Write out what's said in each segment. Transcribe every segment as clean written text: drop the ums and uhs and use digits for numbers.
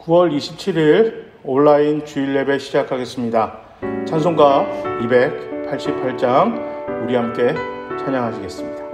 9월 27일 온라인 주일 예배 시작하겠습니다. 찬송가 288장 우리 함께 찬양하시겠습니다.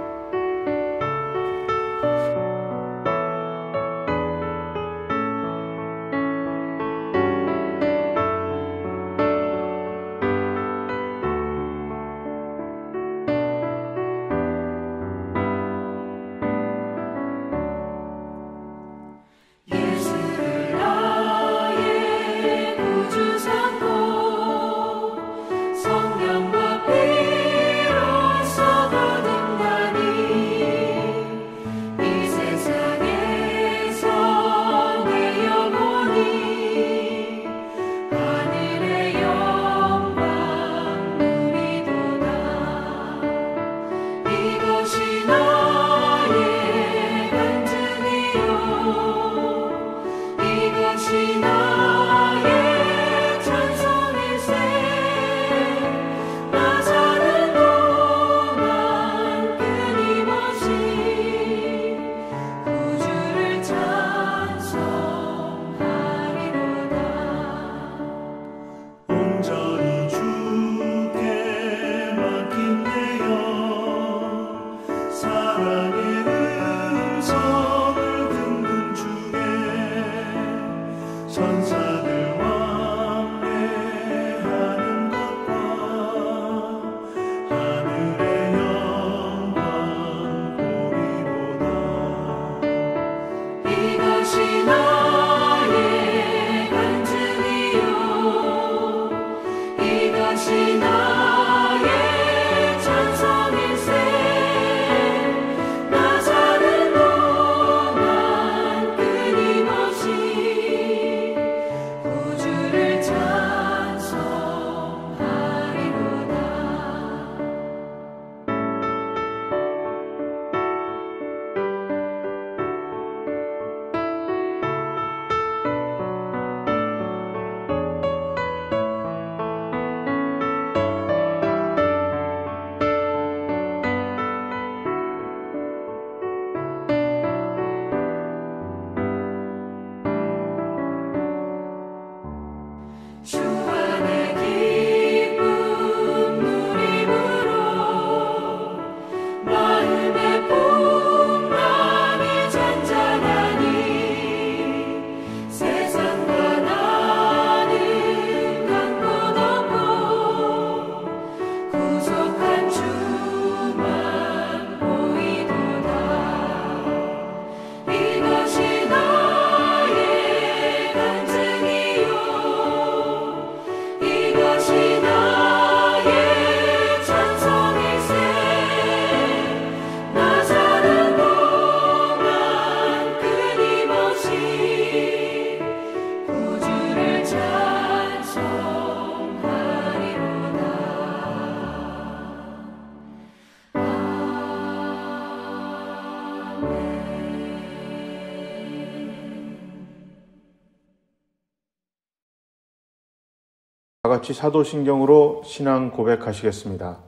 다같이 사도신경으로 신앙 고백하시겠습니다.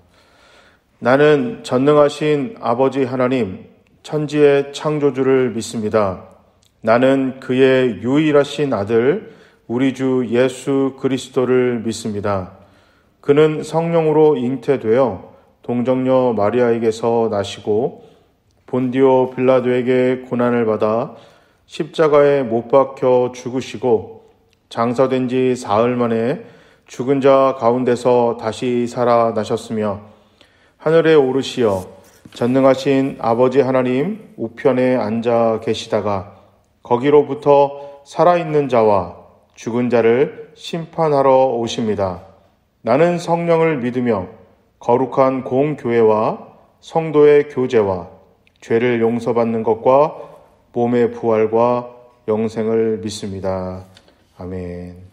나는 전능하신 아버지 하나님, 천지의 창조주를 믿습니다. 나는 그의 유일하신 아들, 우리 주 예수 그리스도를 믿습니다. 그는 성령으로 잉태되어 동정녀 마리아에게서 나시고 본디오 빌라도에게 고난을 받아 십자가에 못 박혀 죽으시고 장사된 지 사흘 만에 죽은 자 가운데서 다시 살아나셨으며 하늘에 오르시어 전능하신 아버지 하나님 우편에 앉아 계시다가 거기로부터 살아있는 자와 죽은 자를 심판하러 오십니다. 나는 성령을 믿으며 거룩한 공교회와 성도의 교제와 죄를 용서받는 것과 몸의 부활과 영생을 믿습니다. 아멘.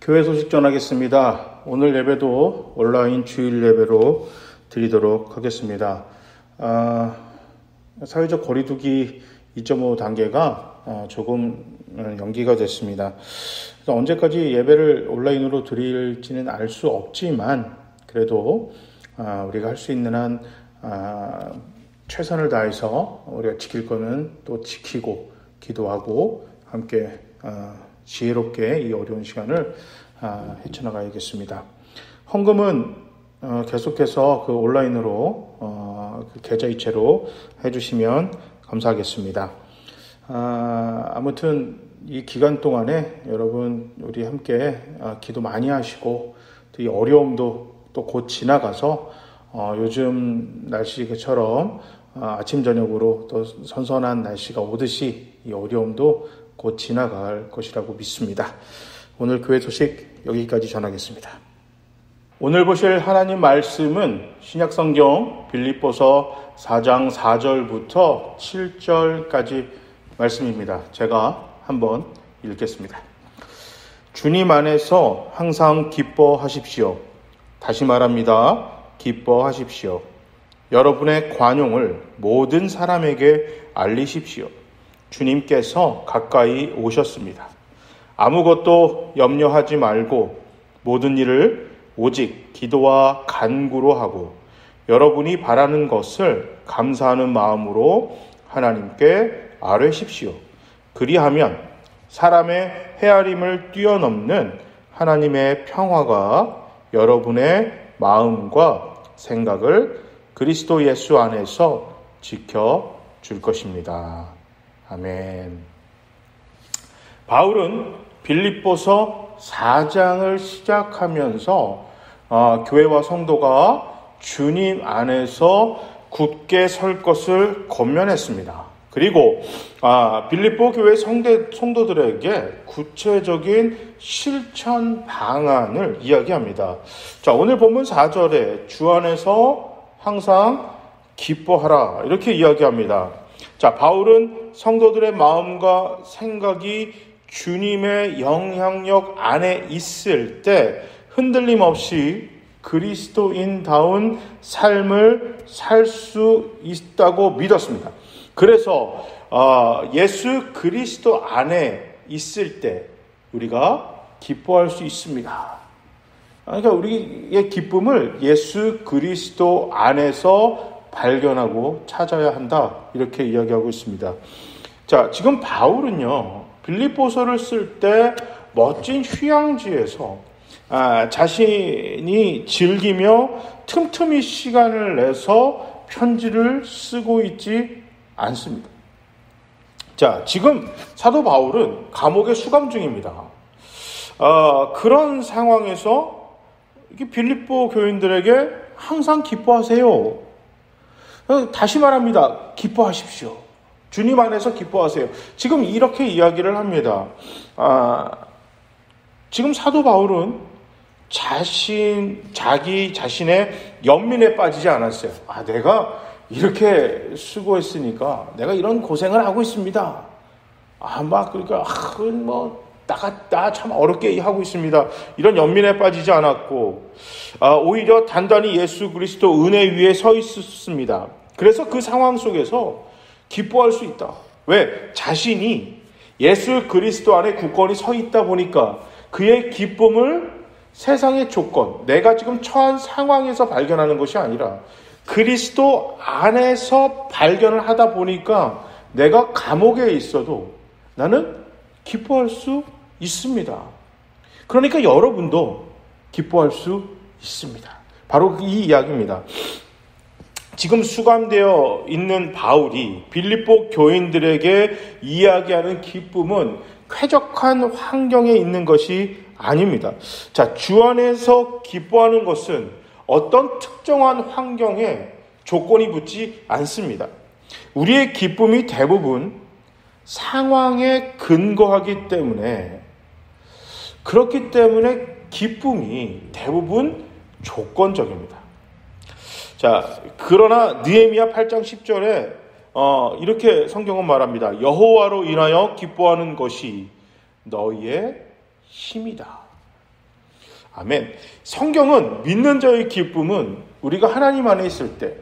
교회 소식 전하겠습니다. 오늘 예배도 온라인 주일 예배로 드리도록 하겠습니다. 사회적 거리두기 2.5 단계가 조금 연기가 됐습니다. 그래서 언제까지 예배를 온라인으로 드릴지는 알 수 없지만 그래도 우리가 할 수 있는 한 최선을 다해서 우리가 지킬 거는 또 지키고 기도하고 함께 지혜롭게 이 어려운 시간을 헤쳐나가야겠습니다. 헌금은 계속해서 그 온라인으로 그 계좌이체로 해주시면 감사하겠습니다. 아무튼 이 기간 동안에 여러분 우리 함께 기도 많이 하시고 또 이 어려움도 또 곧 지나가서 요즘 날씨처럼 아침 저녁으로 또 선선한 날씨가 오듯이 이 어려움도 곧 지나갈 것이라고 믿습니다. 오늘 교회 소식 여기까지 전하겠습니다. 오늘 보실 하나님 말씀은 신약성경 빌립보서 4장 4절부터 7절까지 말씀입니다. 제가 한번 읽겠습니다. 주님 안에서 항상 기뻐하십시오. 다시 말합니다. 기뻐하십시오. 여러분의 관용을 모든 사람에게 알리십시오. 주님께서 가까이 오셨습니다. 아무것도 염려하지 말고 모든 일을 오직 기도와 간구로 하고 여러분이 바라는 것을 감사하는 마음으로 하나님께 아뢰십시오. 그리하면 사람의 헤아림을 뛰어넘는 하나님의 평화가 여러분의 마음과 생각을 그리스도 예수 안에서 지켜줄 것입니다. 아멘. 바울은 빌립보서 4장을 시작하면서 교회와 성도가 주님 안에서 굳게 설 것을 권면했습니다. 그리고 빌립보 교회 성도들에게 구체적인 실천 방안을 이야기합니다. 자, 오늘 본문 4절에 주 안에서 항상 기뻐하라 이렇게 이야기합니다. 자, 바울은 성도들의 마음과 생각이 주님의 영향력 안에 있을 때 흔들림 없이 그리스도인다운 삶을 살 수 있다고 믿었습니다. 그래서 예수 그리스도 안에 있을 때 우리가 기뻐할 수 있습니다. 그러니까 우리의 기쁨을 예수 그리스도 안에서 발견하고 찾아야 한다. 이렇게 이야기하고 있습니다. 자, 지금 바울은요, 빌립보서를 쓸 때 멋진 휴양지에서 자신이 즐기며 틈틈이 시간을 내서 편지를 쓰고 있지 않습니다. 자, 지금 사도 바울은 감옥에 수감 중입니다. 그런 상황에서 빌립보 교인들에게 항상 기뻐하세요. 다시 말합니다. 기뻐하십시오. 주님 안에서 기뻐하세요. 지금 이렇게 이야기를 합니다. 지금 사도 바울은 자기 자신의 연민에 빠지지 않았어요. 내가 이렇게 수고했으니까 내가 이런 고생을 하고 있습니다. 그러니까 나 참 어렵게 하고 있습니다. 이런 연민에 빠지지 않았고 오히려 단단히 예수 그리스도 은혜 위에 서 있었습니다. 그래서 그 상황 속에서 기뻐할 수 있다. 왜? 자신이 예수 그리스도 안에 굳건히 서 있다 보니까 그의 기쁨을 세상의 조건, 내가 지금 처한 상황에서 발견하는 것이 아니라 그리스도 안에서 발견을 하다 보니까 내가 감옥에 있어도 나는 기뻐할 수 있습니다. 그러니까 여러분도 기뻐할 수 있습니다. 바로 이 이야기입니다. 지금 수감되어 있는 바울이 빌립보 교인들에게 이야기하는 기쁨은 쾌적한 환경에 있는 것이 아닙니다. 자, 주 안에서 기뻐하는 것은 어떤 특정한 환경에 조건이 붙지 않습니다. 우리의 기쁨이 대부분 상황에 근거하기 때문에 그렇기 때문에 기쁨이 대부분 조건적입니다. 자, 그러나 느헤미야 8장 10절에 이렇게 성경은 말합니다. 여호와로 인하여 기뻐하는 것이 너희의 힘이다. 아멘. 성경은 믿는 자의 기쁨은 우리가 하나님 안에 있을 때,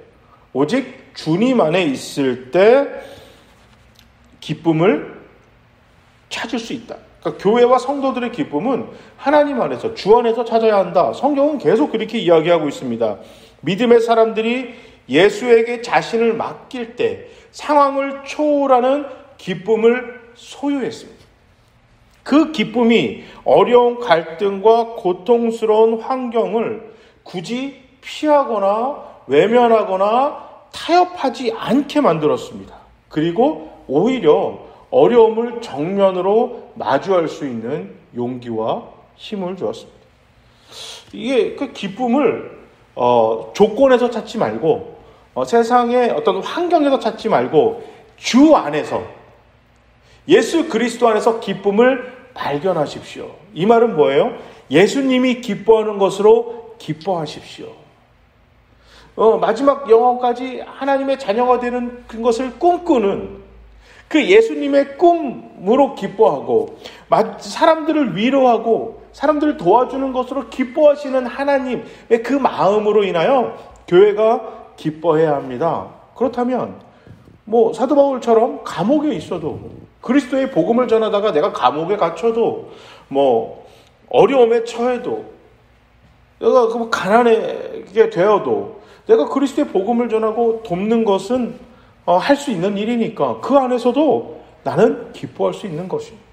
오직 주님 안에 있을 때 기쁨을 찾을 수 있다. 그러니까 교회와 성도들의 기쁨은 하나님 안에서, 주 안에서 찾아야 한다. 성경은 계속 그렇게 이야기하고 있습니다. 믿음의 사람들이 예수에게 자신을 맡길 때 상황을 초월하는 기쁨을 소유했습니다. 그 기쁨이 어려운 갈등과 고통스러운 환경을 굳이 피하거나 외면하거나 타협하지 않게 만들었습니다. 그리고 오히려 어려움을 정면으로 마주할 수 있는 용기와 힘을 주었습니다. 이게 그 기쁨을 조건에서 찾지 말고 세상의 어떤 환경에서 찾지 말고 주 안에서 예수 그리스도 안에서 기쁨을 발견하십시오. 이 말은 뭐예요? 예수님이 기뻐하는 것으로 기뻐하십시오. 마지막 영혼까지 하나님의 자녀가 되는 것을 꿈꾸는 그 예수님의 꿈으로 기뻐하고 사람들을 위로하고 사람들을 도와주는 것으로 기뻐하시는 하나님의 그 마음으로 인하여 교회가 기뻐해야 합니다. 그렇다면 사도 바울처럼 감옥에 있어도 그리스도의 복음을 전하다가 내가 감옥에 갇혀도 어려움에 처해도 내가 가난하게 되어도 내가 그리스도의 복음을 전하고 돕는 것은 할 수 있는 일이니까 그 안에서도 나는 기뻐할 수 있는 것입니다.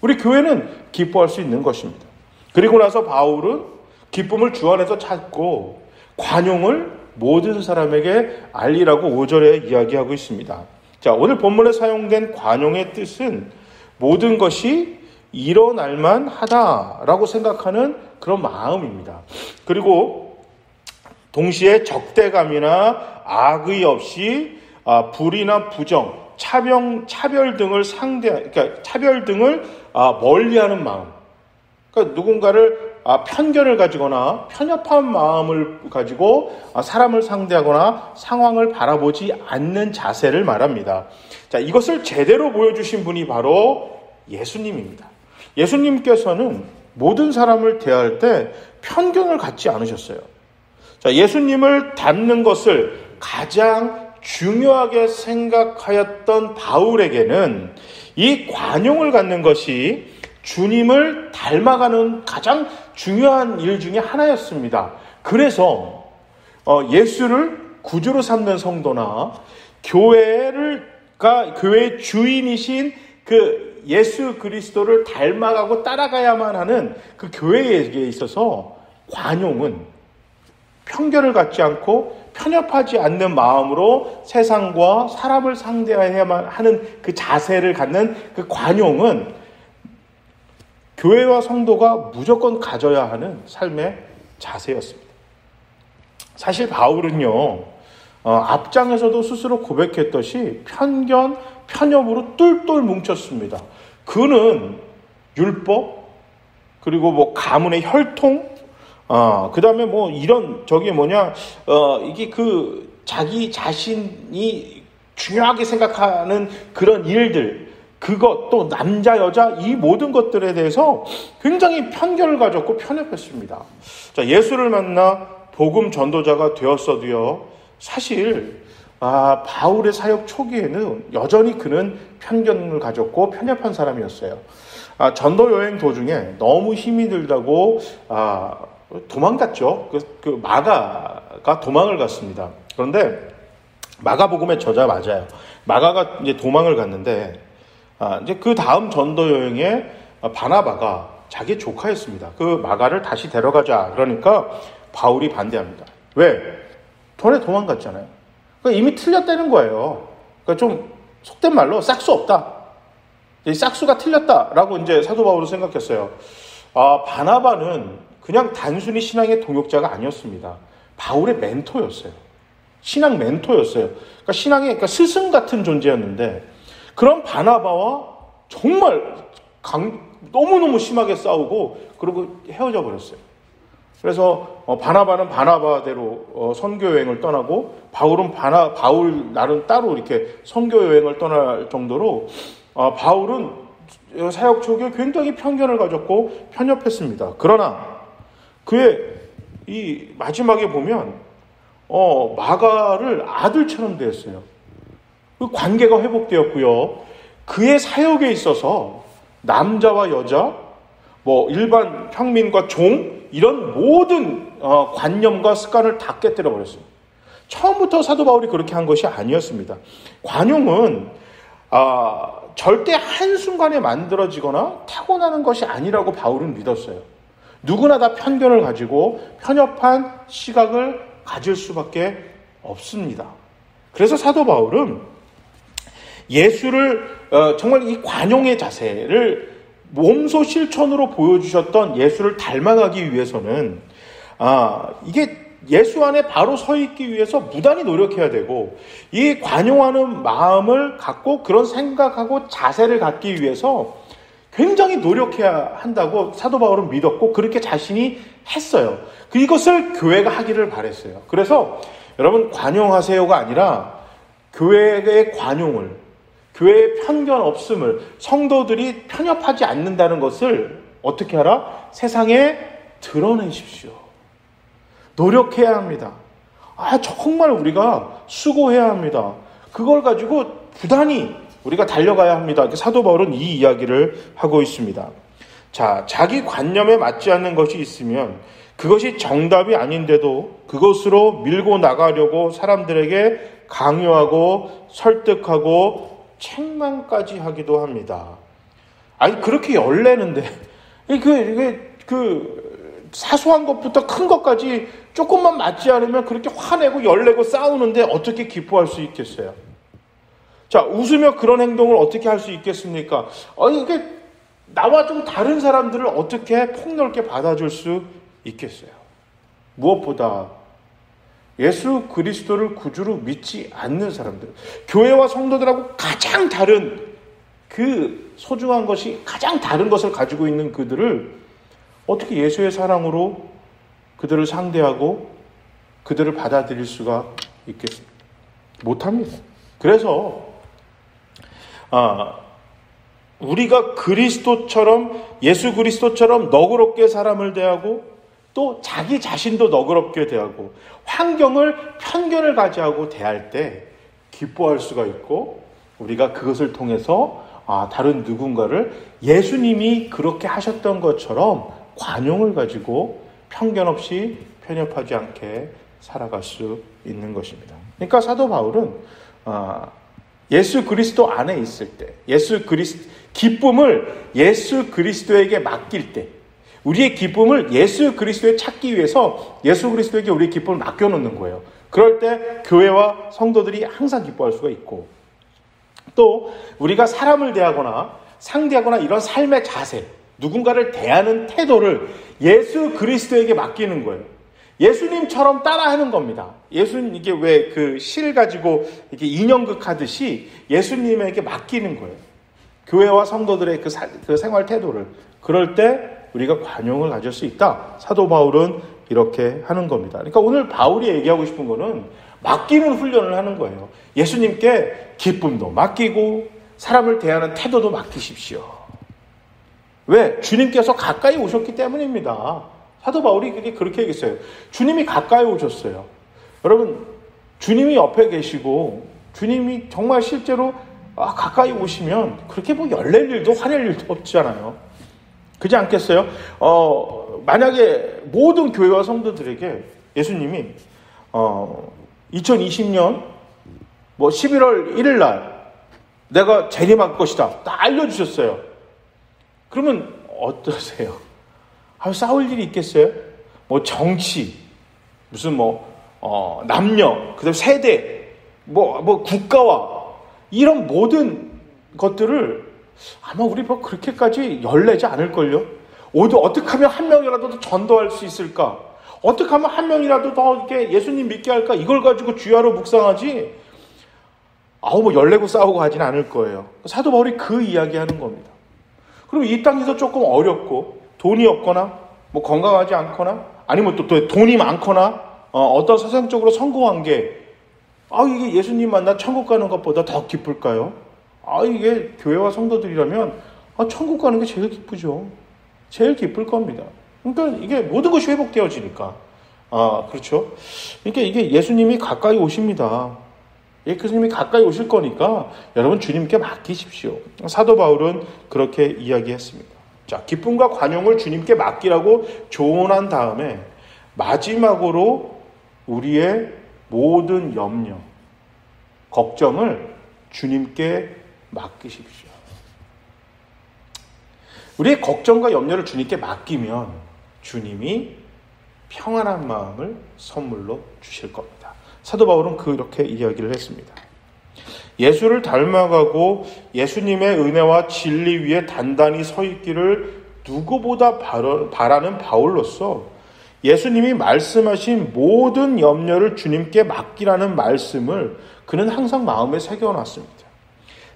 우리 교회는 기뻐할 수 있는 것입니다. 그리고 나서 바울은 기쁨을 주 안에서 찾고 관용을 모든 사람에게 알리라고 5절에 이야기하고 있습니다. 자, 오늘 본문에 사용된 관용의 뜻은 모든 것이 일어날만 하다라고 생각하는 그런 마음입니다. 그리고 동시에 적대감이나 악의 없이 불이나 부정, 차별 등을 차별 등을 멀리하는 마음. 그러니까 누군가를 편견을 가지거나 편협한 마음을 가지고 사람을 상대하거나 상황을 바라보지 않는 자세를 말합니다. 자, 이것을 제대로 보여주신 분이 바로 예수님입니다. 예수님께서는 모든 사람을 대할 때 편견을 갖지 않으셨어요. 자, 예수님을 닮는 것을 가장 중요하게 생각하였던 바울에게는 이 관용을 갖는 것이 주님을 닮아가는 가장 중요한 일 중에 하나였습니다. 그래서 예수를 구주로 삼는 성도나 교회의 주인이신 그 예수 그리스도를 닮아가고 따라가야만 하는 그 교회에게 있어서 관용은 편견을 갖지 않고 편협하지 않는 마음으로 세상과 사람을 상대해야만 하는 그 자세를 갖는 그 관용은 교회와 성도가 무조건 가져야 하는 삶의 자세였습니다. 사실 바울은요, 앞장에서도 스스로 고백했듯이 편견, 편협으로 똘똘 뭉쳤습니다. 그는 율법, 그리고 가문의 혈통, 그 다음에 이게 자기 자신이 중요하게 생각하는 그런 일들, 그것, 또 남자, 여자, 이 모든 것들에 대해서 굉장히 편견을 가졌고 편협했습니다. 자, 예수를 만나 복음 전도자가 되었어도요, 사실, 바울의 사역 초기에는 여전히 그는 편견을 가졌고 편협한 사람이었어요. 전도 여행 도중에 너무 힘이 들다고, 도망갔죠. 그 마가가 도망을 갔습니다. 그런데 마가복음의 저자 맞아요. 마가가 이제 도망을 갔는데, 이제 그 다음 전도 여행에 바나바가 자기 조카였습니다. 그 마가를 다시 데려가자. 그러니까 바울이 반대합니다. 왜? 전에 도망갔잖아요. 그러니까 이미 틀렸다는 거예요. 그러니까 좀 속된 말로 싹수 없다. 이 싹수가 틀렸다라고 이제 사도 바울은 생각했어요. 바나바는 그냥 단순히 신앙의 동역자가 아니었습니다. 바울의 멘토였어요. 신앙 멘토였어요. 그러니까 스승 같은 존재였는데, 그런 바나바와 정말 너무너무 심하게 싸우고 그러고 헤어져 버렸어요. 그래서 바나바는 바나바대로 선교 여행을 떠나고 바울 나름 따로 이렇게 선교 여행을 떠날 정도로 바울은 사역 초기에 굉장히 편견을 가졌고 편협했습니다. 그러나 그의 이 마지막에 보면 마가를 아들처럼 대했어요. 그 관계가 회복되었고요. 그의 사역에 있어서 남자와 여자, 일반 평민과 종, 이런 모든 관념과 습관을 다 깨뜨려 버렸어요. 처음부터 사도 바울이 그렇게 한 것이 아니었습니다. 관용은 절대 한순간에 만들어지거나 타고나는 것이 아니라고 바울은 믿었어요. 누구나 다 편견을 가지고 편협한 시각을 가질 수밖에 없습니다. 그래서 사도 바울은 예수를 정말 이 관용의 자세를 몸소 실천으로 보여주셨던 예수를 닮아가기 위해서는 이게 예수 안에 바로 서 있기 위해서 무단히 노력해야 되고, 이 관용하는 마음을 갖고 그런 생각하고 자세를 갖기 위해서 굉장히 노력해야 한다고 사도 바울은 믿었고, 그렇게 자신이 했어요. 이것을 교회가 하기를 바랬어요. 그래서 여러분, 관용하세요가 아니라 교회의 관용을, 교회의 편견 없음을, 성도들이 편협하지 않는다는 것을 어떻게 하라? 세상에 드러내십시오. 노력해야 합니다. 정말 우리가 수고해야 합니다. 그걸 가지고 부단히 우리가 달려가야 합니다. 사도 바울은 이 이야기를 하고 있습니다. 자, 자기 관념에 맞지 않는 것이 있으면 그것이 정답이 아닌데도 그것으로 밀고 나가려고 사람들에게 강요하고 설득하고 책망까지 하기도 합니다. 그렇게 열내는데 사소한 것부터 큰 것까지 조금만 맞지 않으면 그렇게 화내고 열내고 싸우는데 어떻게 기뻐할 수 있겠어요? 자, 웃으며 그런 행동을 어떻게 할 수 있겠습니까? 이게 나와 좀 다른 사람들을 어떻게 폭넓게 받아줄 수 있겠어요? 무엇보다 예수 그리스도를 구주로 믿지 않는 사람들, 교회와 성도들하고 가장 다른 그 소중한 것이, 가장 다른 것을 가지고 있는 그들을 어떻게 예수의 사랑으로 그들을 상대하고 그들을 받아들일 수가 있겠습니까? 못합니다. 그래서 우리가 그리스도처럼, 예수 그리스도처럼 너그럽게 사람을 대하고 또 자기 자신도 너그럽게 대하고 환경을 편견을 가지하고 대할 때 기뻐할 수가 있고, 우리가 그것을 통해서 다른 누군가를 예수님이 그렇게 하셨던 것처럼 관용을 가지고 편견 없이 편협하지 않게 살아갈 수 있는 것입니다. 그러니까 사도 바울은 예수 그리스도 안에 있을 때, 기쁨을 예수 그리스도에게 맡길 때, 우리의 기쁨을 예수 그리스도에 찾기 위해서 예수 그리스도에게 우리의 기쁨을 맡겨놓는 거예요. 그럴 때 교회와 성도들이 항상 기뻐할 수가 있고, 또 우리가 사람을 대하거나 상대하거나 이런 삶의 자세, 누군가를 대하는 태도를 예수 그리스도에게 맡기는 거예요. 예수님처럼 따라하는 겁니다. 예수님, 이게 왜 그 실 가지고 이렇게 인형극 하듯이 예수님에게 맡기는 거예요. 교회와 성도들의 그 생활 태도를. 그럴 때 우리가 관용을 가질 수 있다. 사도 바울은 이렇게 하는 겁니다. 그러니까 오늘 바울이 얘기하고 싶은 거는 맡기는 훈련을 하는 거예요. 예수님께 기쁨도 맡기고 사람을 대하는 태도도 맡기십시오. 왜? 주님께서 가까이 오셨기 때문입니다. 사도 바울이 그렇게 얘기했어요. 주님이 가까이 오셨어요. 여러분, 주님이 옆에 계시고 주님이 정말 실제로 가까이 오시면 그렇게 열낼 일도 화낼 일도 없잖아요. 그렇지 않겠어요? 만약에 모든 교회와 성도들에게 예수님이 2020년 11월 1일 날 내가 재림할 것이다 다 알려주셨어요. 그러면 어떠세요? 싸울 일이 있겠어요? 정치, 무슨 남녀, 그다음 세대, 국가와 이런 모든 것들을 아마 우리 그렇게까지 열내지 않을걸요? 어떻게 하면 한 명이라도 더 전도할 수 있을까? 어떻게 하면 한 명이라도 더 이렇게 예수님 믿게 할까? 이걸 가지고 주야로 묵상하지, 열내고 싸우고 하진 않을 거예요. 사도 바울이 그 이야기 하는 겁니다. 그리고 이 땅에서 조금 어렵고 돈이 없거나 건강하지 않거나 아니면 또 돈이 많거나 어떤 세상적으로 성공한 게 이게 예수님 만나 천국 가는 것보다 더 기쁠까요? 이게 교회와 성도들이라면 천국 가는 게 제일 기쁘죠. 제일 기쁠 겁니다. 그러니까 이게 모든 것이 회복되어지니까. 그렇죠. 그러니까 이게 예수님이 가까이 오십니다. 예수님이 가까이 오실 거니까 여러분 주님께 맡기십시오. 사도 바울은 그렇게 이야기했습니다. 자, 기쁨과 관용을 주님께 맡기라고 조언한 다음에 마지막으로 우리의 모든 염려, 걱정을 주님께 맡기십시오. 우리의 걱정과 염려를 주님께 맡기면 주님이 평안한 마음을 선물로 주실 겁니다. 사도 바울은 그렇게 이야기를 했습니다. 예수를 닮아가고 예수님의 은혜와 진리 위에 단단히 서 있기를 누구보다 바라는 바울로서 예수님이 말씀하신 모든 염려를 주님께 맡기라는 말씀을 그는 항상 마음에 새겨놨습니다.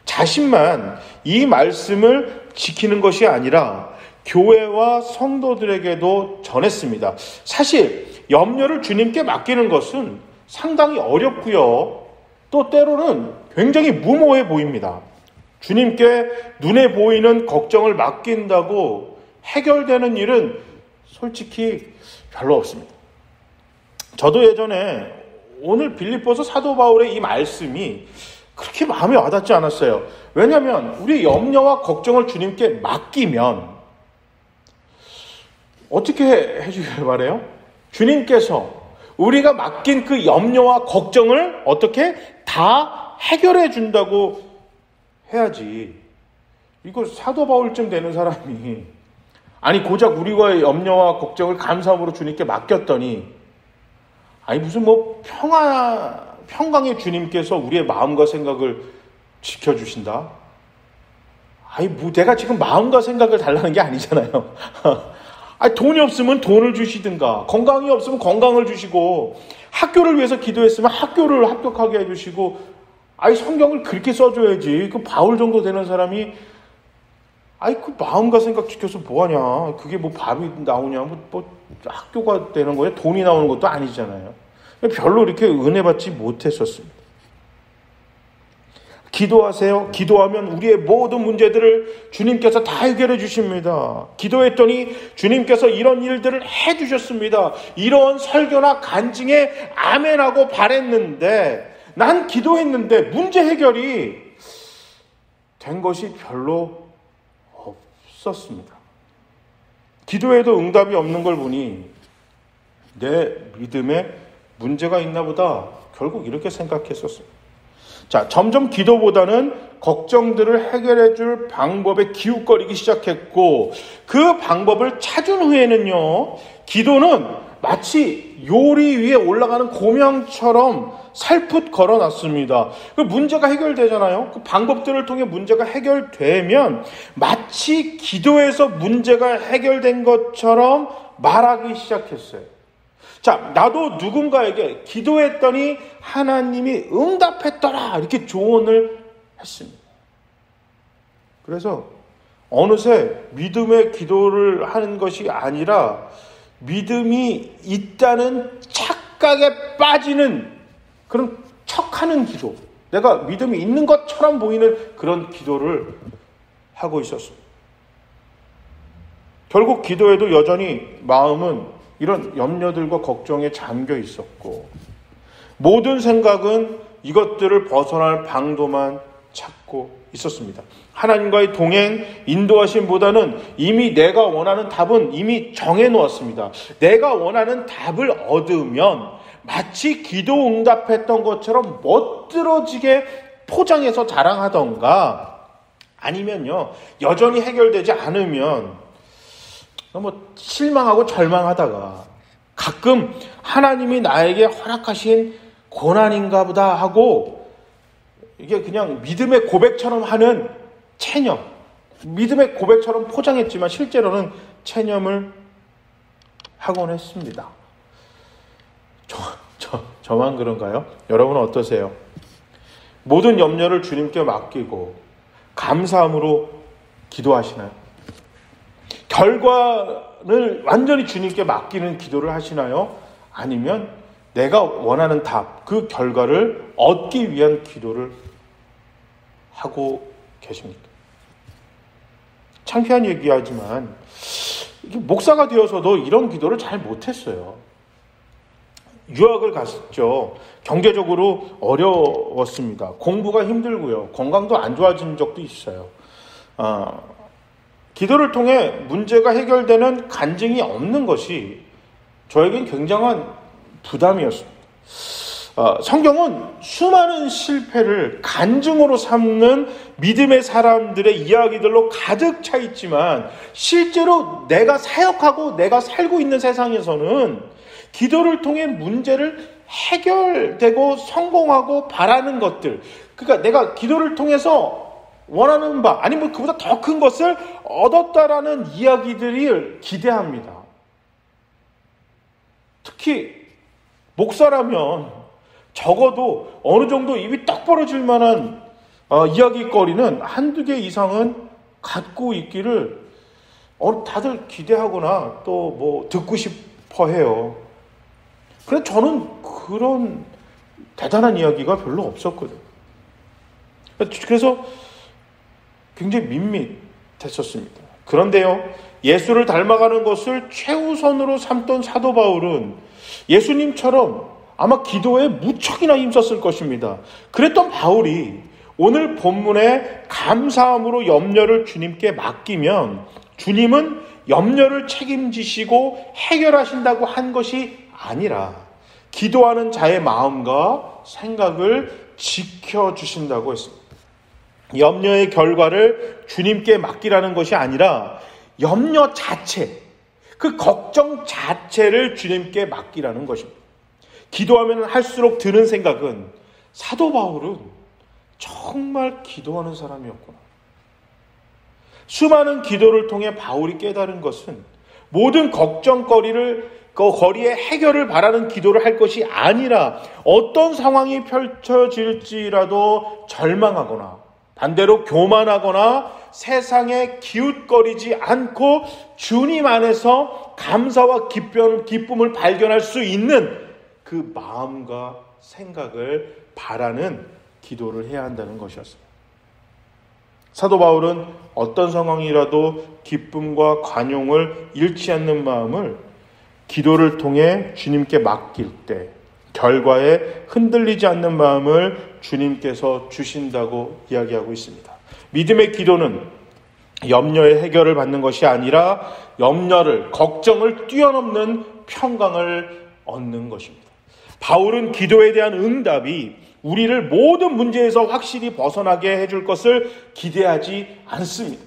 자신만 이 말씀을 지키는 것이 아니라 교회와 성도들에게도 전했습니다. 사실 염려를 주님께 맡기는 것은 상당히 어렵고요. 또 때로는 굉장히 무모해 보입니다. 주님께 눈에 보이는 걱정을 맡긴다고 해결되는 일은 솔직히 별로 없습니다. 저도 예전에 오늘 빌립보서 사도 바울의 이 말씀이 그렇게 마음에 와닿지 않았어요. 왜냐하면 우리 염려와 걱정을 주님께 맡기면 어떻게 해주길 바래요? 주님께서 우리가 맡긴 그 염려와 걱정을 어떻게 다 해결해 준다고 해야지. 이거 사도 바울쯤 되는 사람이 아니 고작 우리와의 염려와 걱정을 감사함으로 주님께 맡겼더니 아니 무슨 뭐 평강의 주님께서 우리의 마음과 생각을 지켜주신다? 아니 뭐 내가 지금 마음과 생각을 달라는 게 아니잖아요. 아니 돈이 없으면 돈을 주시든가, 건강이 없으면 건강을 주시고, 학교를 위해서 기도했으면 학교를 합격하게 해주시고, 아니 성경을 그렇게 써줘야지. 그 바울 정도 되는 사람이 아이 그 마음과 생각 지켜서 뭐하냐? 그게 뭐 밥이 나오냐? 뭐 학교가 되는 거야? 돈이 나오는 것도 아니잖아요. 별로 이렇게 은혜 받지 못했었습니다. 기도하세요. 기도하면 우리의 모든 문제들을 주님께서 다 해결해 주십니다. 기도했더니 주님께서 이런 일들을 해 주셨습니다. 이런 설교나 간증에 아멘하고 바랬는데 난 기도했는데 문제 해결이 된 것이 별로 없었습니다. 기도해도 응답이 없는 걸 보니 내 믿음에 문제가 있나 보다. 결국 이렇게 생각했었습니다. 자, 점점 기도보다는 걱정들을 해결해 줄 방법에 기웃거리기 시작했고 그 방법을 찾은 후에는요. 기도는 마치 요리 위에 올라가는 고명처럼 살풋 걸어놨습니다. 그 문제가 해결되잖아요. 그 방법들을 통해 문제가 해결되면 마치 기도에서 문제가 해결된 것처럼 말하기 시작했어요. 자, 나도 누군가에게 기도했더니 하나님이 응답했더라 이렇게 조언을 했습니다. 그래서 어느새 믿음의 기도를 하는 것이 아니라 믿음이 있다는 착각에 빠지는 그런 척하는 기도, 내가 믿음이 있는 것처럼 보이는 그런 기도를 하고 있었습니다. 결국 기도에도 여전히 마음은 이런 염려들과 걱정에 잠겨 있었고 모든 생각은 이것들을 벗어날 방도만 찾고 있었습니다. 하나님과의 동행, 인도하심보다는 이미 내가 원하는 답은 이미 정해놓았습니다. 내가 원하는 답을 얻으면 마치 기도 응답했던 것처럼 멋들어지게 포장해서 자랑하던가 아니면요 여전히 해결되지 않으면 너무 실망하고 절망하다가 가끔 하나님이 나에게 허락하신 고난인가 보다 하고 이게 그냥 믿음의 고백처럼 하는 체념, 믿음의 고백처럼 포장했지만 실제로는 체념을 하곤 했습니다. 저만 그런가요? 여러분은 어떠세요? 모든 염려를 주님께 맡기고 감사함으로 기도하시나요? 결과를 완전히 주님께 맡기는 기도를 하시나요? 아니면 내가 원하는 답, 그 결과를 얻기 위한 기도를 하고 계십니까? 창피한 얘기하지만 목사가 되어서도 이런 기도를 잘 못했어요. 유학을 갔죠. 경제적으로 어려웠습니다. 공부가 힘들고요. 건강도 안 좋아진 적도 있어요. 기도를 통해 문제가 해결되는 간증이 없는 것이 저에겐 굉장한 부담이었습니다. 성경은 수많은 실패를 간증으로 삼는 믿음의 사람들의 이야기들로 가득 차 있지만 실제로 내가 사역하고 내가 살고 있는 세상에서는 기도를 통해 문제를 해결되고 성공하고 바라는 것들, 그러니까 내가 기도를 통해서 원하는 바 아니면 그보다 더 큰 것을 얻었다라는 이야기들을 기대합니다. 특히 목사라면 적어도 어느 정도 입이 떡 벌어질 만한 이야기거리는 한두 개 이상은 갖고 있기를 다들 기대하거나 또 뭐 듣고 싶어 해요. 그래서 저는 그런 대단한 이야기가 별로 없었거든요. 그래서 굉장히 밋밋했었습니다. 그런데요, 예수를 닮아가는 것을 최우선으로 삼던 사도 바울은 예수님처럼 아마 기도에 무척이나 힘썼을 것입니다. 그랬던 바울이 오늘 본문에 감사함으로 염려를 주님께 맡기면 주님은 염려를 책임지시고 해결하신다고 한 것이 아니라 기도하는 자의 마음과 생각을 지켜주신다고 했습니다. 염려의 결과를 주님께 맡기라는 것이 아니라 염려 자체, 그 걱정 자체를 주님께 맡기라는 것입니다. 기도하면 할수록 드는 생각은 사도 바울은 정말 기도하는 사람이었구나. 수많은 기도를 통해 바울이 깨달은 것은 모든 거리의 해결을 바라는 기도를 할 것이 아니라 어떤 상황이 펼쳐질지라도 절망하거나 반대로 교만하거나 세상에 기웃거리지 않고 주님 안에서 감사와 기쁨을 발견할 수 있는 그 마음과 생각을 바라는 기도를 해야 한다는 것이었습니다. 사도 바울은 어떤 상황이라도 기쁨과 관용을 잃지 않는 마음을 기도를 통해 주님께 맡길 때 결과에 흔들리지 않는 마음을 주님께서 주신다고 이야기하고 있습니다. 믿음의 기도는 염려의 해결을 받는 것이 아니라 걱정을 뛰어넘는 평강을 얻는 것입니다. 바울은 기도에 대한 응답이 우리를 모든 문제에서 확실히 벗어나게 해줄 것을 기대하지 않습니다.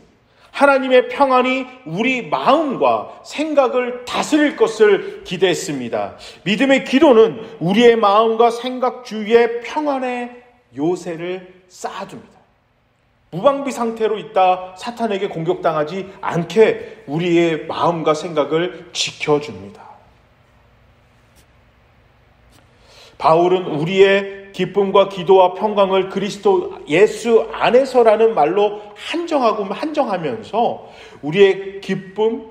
하나님의 평안이 우리 마음과 생각을 다스릴 것을 기대했습니다. 믿음의 기도는 우리의 마음과 생각 주위에 평안의 요새를 쌓아줍니다. 무방비 상태로 있다 사탄에게 공격당하지 않게 우리의 마음과 생각을 지켜줍니다. 바울은 우리의 기쁨과 기도와 평강을 그리스도 예수 안에서라는 말로 한정하면서 우리의 기쁨,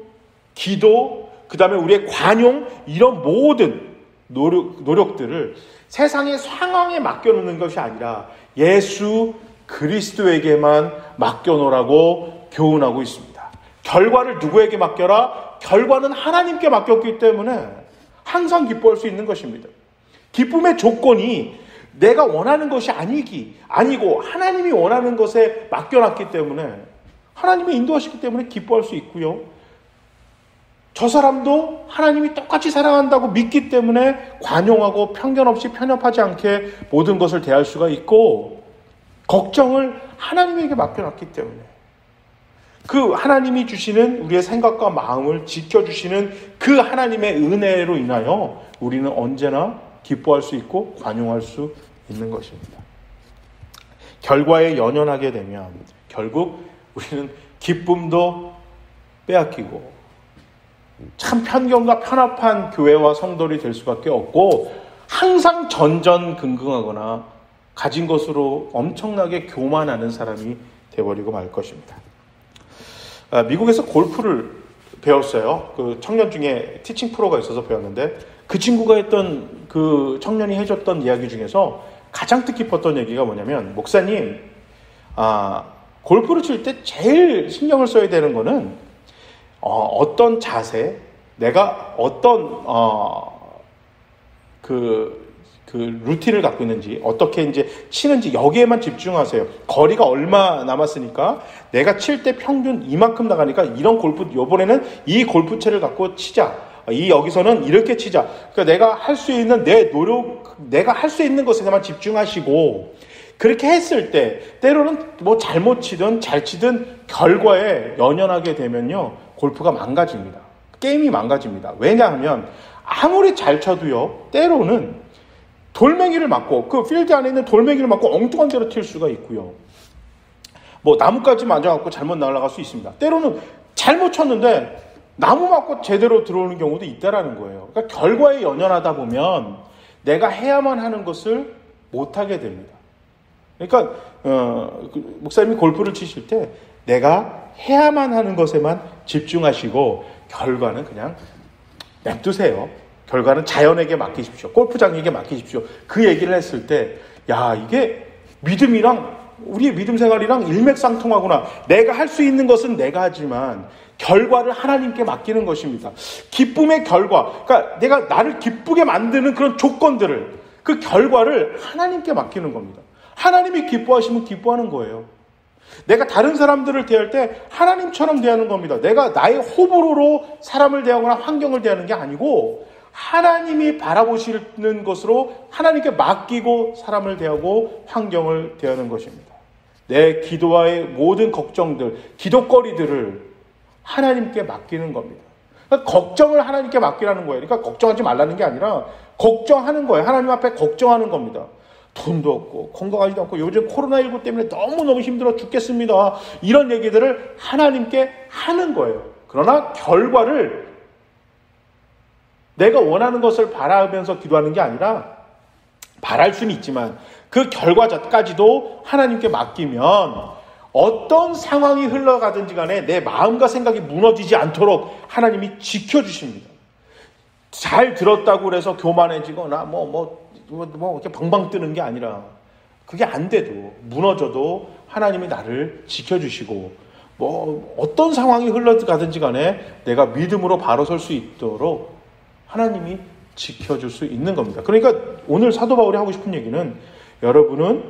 기도, 그 다음에 우리의 관용, 이런 모든 노력들을 세상의 상황에 맡겨놓는 것이 아니라 예수 그리스도에게만 맡겨놓으라고 교훈하고 있습니다. 결과를 누구에게 맡겨라? 결과는 하나님께 맡겼기 때문에 항상 기뻐할 수 있는 것입니다. 기쁨의 조건이 내가 원하는 것이 아니고 하나님이 원하는 것에 맡겨놨기 때문에 하나님이 인도하시기 때문에 기뻐할 수 있고요. 저 사람도 하나님이 똑같이 사랑한다고 믿기 때문에 관용하고 편견 없이 편협하지 않게 모든 것을 대할 수가 있고 걱정을 하나님에게 맡겨놨기 때문에 그 하나님이 주시는 우리의 생각과 마음을 지켜주시는 그 하나님의 은혜로 인하여 우리는 언제나 기뻐할 수 있고 관용할 수 있는 것입니다. 결과에 연연하게 되면 결국 우리는 기쁨도 빼앗기고 참 편견과 편협한 교회와 성도들이 될 수밖에 없고 항상 전전긍긍하거나 가진 것으로 엄청나게 교만하는 사람이 되어버리고 말 것입니다. 미국에서 골프를 배웠어요. 그 청년 중에 티칭 프로가 있어서 배웠는데 그 친구가 했던 그 청년이 해줬던 이야기 중에서 가장 뜻깊었던 얘기가 뭐냐면 목사님, 골프를 칠 때 제일 신경을 써야 되는 거는 어떤 자세, 내가 어떤 그 루틴을 갖고 있는지, 어떻게 이제 치는지 여기에만 집중하세요. 거리가 얼마 남았으니까 내가 칠 때 평균 이만큼 나가니까 이런 골프, 이번에는 이 골프채를 갖고 치자. 여기서는 이렇게 치자. 그러니까 내가 할 수 있는 내 노력, 내가 할 수 있는 것에만 집중하시고, 그렇게 했을 때 때로는 뭐 잘못 치든 잘 치든 결과에 연연하게 되면요, 골프가 망가집니다. 게임이 망가집니다. 왜냐하면 아무리 잘 쳐도요, 때로는 돌멩이를 맞고, 그 필드 안에 있는 돌멩이를 맞고 엉뚱한 데로 튈 수가 있고요. 뭐 나뭇가지 맞아갖고 잘못 날아갈 수 있습니다. 때로는 잘못 쳤는데 나무 맞고 제대로 들어오는 경우도 있다라는 거예요. 그러니까 결과에 연연하다 보면 내가 해야만 하는 것을 못하게 됩니다. 그러니까 목사님이 골프를 치실 때 내가 해야만 하는 것에만 집중하시고 결과는 그냥 냅두세요. 결과는 자연에게 맡기십시오. 골프장에게 맡기십시오. 그 얘기를 했을 때, 야, 이게 믿음이랑 우리의 믿음 생활이랑 일맥상통하구나. 내가 할 수 있는 것은 내가 하지만 결과를 하나님께 맡기는 것입니다. 기쁨의 결과, 그러니까 내가 나를 기쁘게 만드는 그런 조건들을, 그 결과를 하나님께 맡기는 겁니다. 하나님이 기뻐하시면 기뻐하는 거예요. 내가 다른 사람들을 대할 때 하나님처럼 대하는 겁니다. 내가 나의 호불호로 사람을 대하거나 환경을 대하는 게 아니고 하나님이 바라보시는 것으로 하나님께 맡기고 사람을 대하고 환경을 대하는 것입니다. 내 기도와의 모든 걱정들, 기도거리들을 하나님께 맡기는 겁니다. 그러니까 걱정을 하나님께 맡기라는 거예요. 그러니까 걱정하지 말라는 게 아니라 걱정하는 거예요. 하나님 앞에 걱정하는 겁니다. 돈도 없고 건강하지도 않고 요즘 코로나19 때문에 너무너무 힘들어 죽겠습니다. 이런 얘기들을 하나님께 하는 거예요. 그러나 결과를 내가 원하는 것을 바라면서 기도하는 게 아니라 바랄 수는 있지만 그 결과까지도 하나님께 맡기면 어떤 상황이 흘러가든지 간에 내 마음과 생각이 무너지지 않도록 하나님이 지켜주십니다. 잘 들었다고 해서 교만해지거나 이렇게 방방 뜨는 게 아니라 그게 안 돼도 무너져도 하나님이 나를 지켜주시고 어떤 상황이 흘러가든지 간에 내가 믿음으로 바로 설 수 있도록 하나님이 지켜줄 수 있는 겁니다. 그러니까 오늘 사도 바울이 하고 싶은 얘기는 여러분은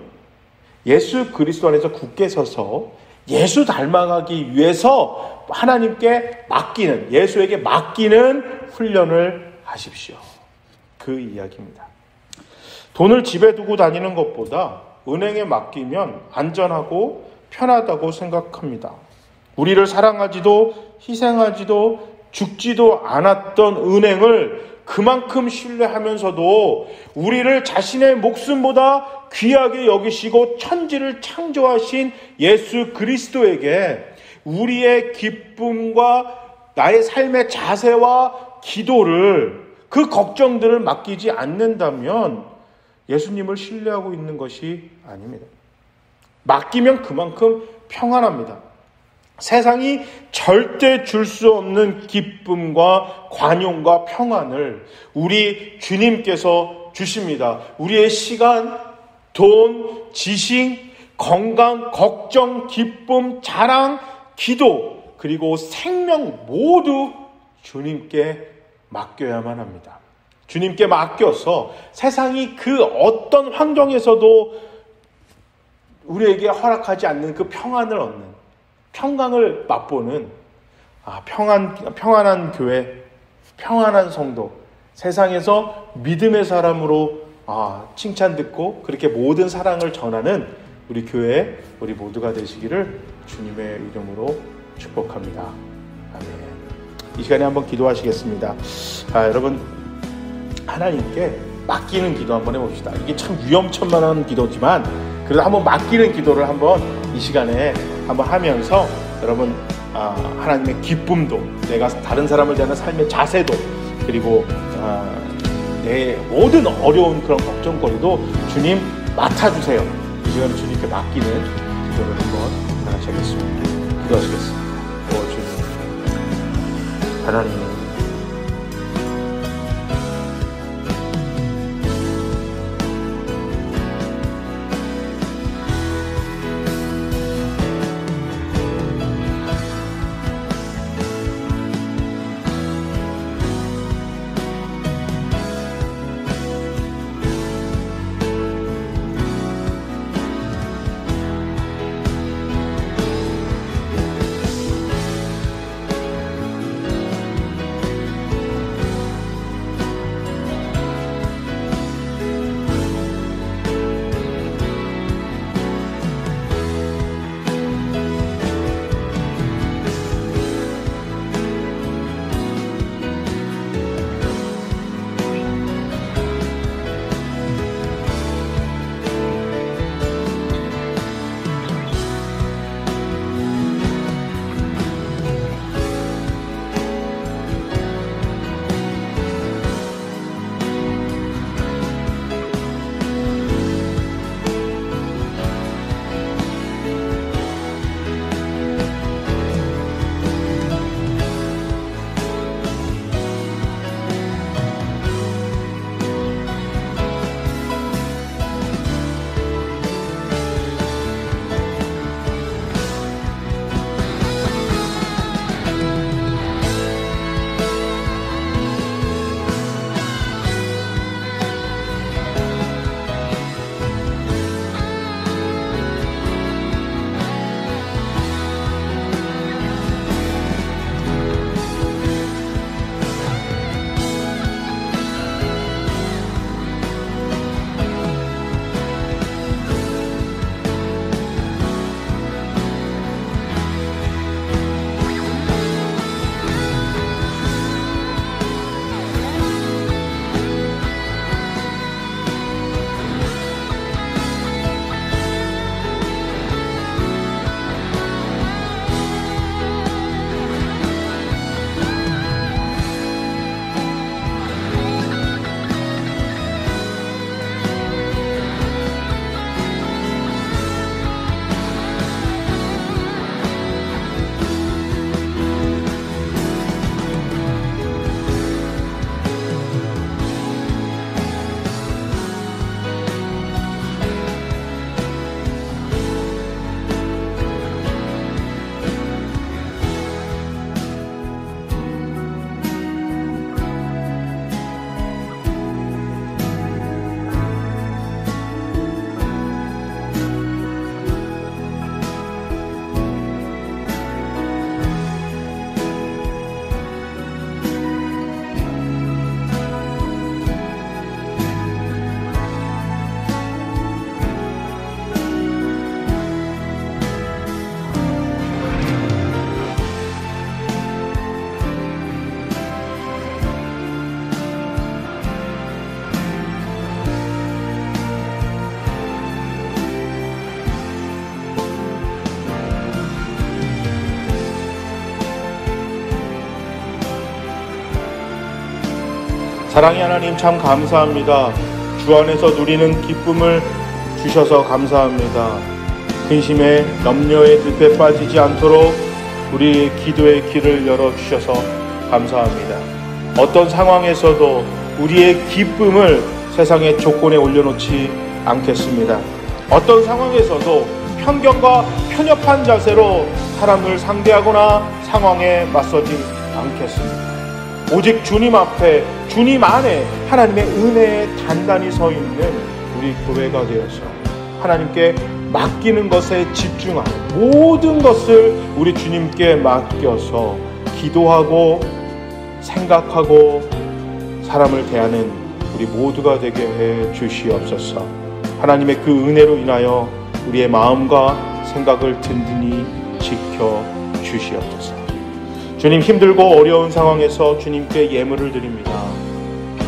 예수 그리스도 안에서 굳게 서서 예수 닮아가기 위해서 하나님께 맡기는, 예수에게 맡기는 훈련을 하십시오. 그 이야기입니다. 돈을 집에 두고 다니는 것보다 은행에 맡기면 안전하고 편하다고 생각합니다. 우리를 사랑하지도 희생하지도 죽지도 않았던 은행을 그만큼 신뢰하면서도 우리를 자신의 목숨보다 귀하게 여기시고 천지를 창조하신 예수 그리스도에게 우리의 기쁨과 나의 삶의 자세와 기도를, 그 걱정들을 맡기지 않는다면 예수님을 신뢰하고 있는 것이 아닙니다. 맡기면 그만큼 평안합니다. 세상이 절대 줄 수 없는 기쁨과 관용과 평안을 우리 주님께서 주십니다. 우리의 시간, 돈, 지식, 건강, 걱정, 기쁨, 자랑, 기도, 그리고 생명 모두 주님께 맡겨야만 합니다. 주님께 맡겨서 세상이 그 어떤 환경에서도 우리에게 허락하지 않는 그 평안을 얻는, 평강을 맛보는 평안한 교회, 평안한 성도, 세상에서 믿음의 사람으로 칭찬 듣고 그렇게 모든 사랑을 전하는 우리 교회, 우리 모두가 되시기를 주님의 이름으로 축복합니다. 아멘. 이 시간에 한번 기도하시겠습니다. 여러분, 하나님께 맡기는 기도 한번 해봅시다. 이게 참 위험천만한 기도지만 그래도 한번 맡기는 기도를 한번 이 시간에 한번 하면서 여러분, 하나님의 기쁨도, 내가 다른 사람을 대하는 삶의 자세도, 그리고 내 모든 어려운 그런 걱정거리도 주님 맡아주세요. 이 시간에 주님께 맡기는 기도를 한번 같이 하겠습니다. 기도하시겠습니다. 주님, 하나님, 사랑의 하나님 참 감사합니다. 주 안에서 누리는 기쁨을 주셔서 감사합니다. 근심에 염려의 늪에 빠지지 않도록 우리 기도의 길을 열어주셔서 감사합니다. 어떤 상황에서도 우리의 기쁨을 세상의 조건에 올려놓지 않겠습니다. 어떤 상황에서도 편견과 편협한 자세로 사람을 상대하거나 상황에 맞서지 않겠습니다. 오직 주님 앞에, 주님 안에 하나님의 은혜에 단단히 서 있는 우리 교회가 되어서 하나님께 맡기는 것에 집중하는 모든 것을 우리 주님께 맡겨서 기도하고 생각하고 사람을 대하는 우리 모두가 되게 해 주시옵소서. 하나님의 그 은혜로 인하여 우리의 마음과 생각을 든든히 지켜 주시옵소서. 주님, 힘들고 어려운 상황에서 주님께 예물을 드립니다.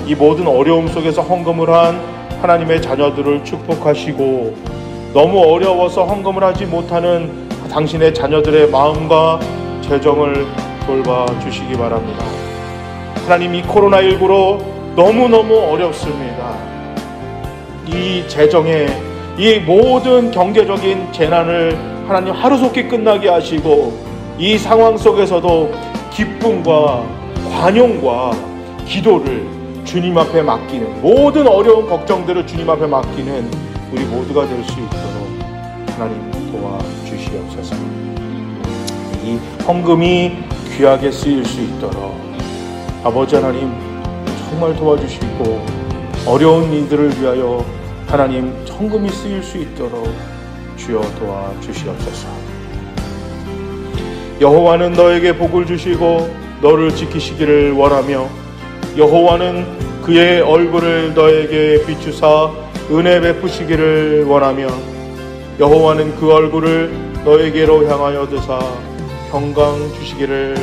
이 모든 어려움 속에서 헌금을 한 하나님의 자녀들을 축복하시고 너무 어려워서 헌금을 하지 못하는 당신의 자녀들의 마음과 재정을 돌봐주시기 바랍니다. 하나님, 이 코로나19로 너무너무 어렵습니다. 이 재정에 이 모든 경제적인 재난을 하나님 하루속히 끝나게 하시고 이 상황 속에서도 기쁨과 관용과 기도를 주님 앞에 맡기는, 모든 어려운 걱정들을 주님 앞에 맡기는 우리 모두가 될 수 있도록 하나님 도와주시옵소서. 이 헌금이 귀하게 쓰일 수 있도록 아버지 하나님 정말 도와주시고 어려운 이들을 위하여 하나님 헌금이 쓰일 수 있도록 주여 도와주시옵소서. 여호와는 너에게 복을 주시고 너를 지키시기를 원하며 여호와는 그의 얼굴을 너에게 비추사 은혜 베푸시기를 원하며 여호와는 그 얼굴을 너에게로 향하여 드사 평강 주시기를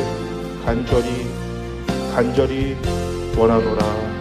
간절히 원하노라.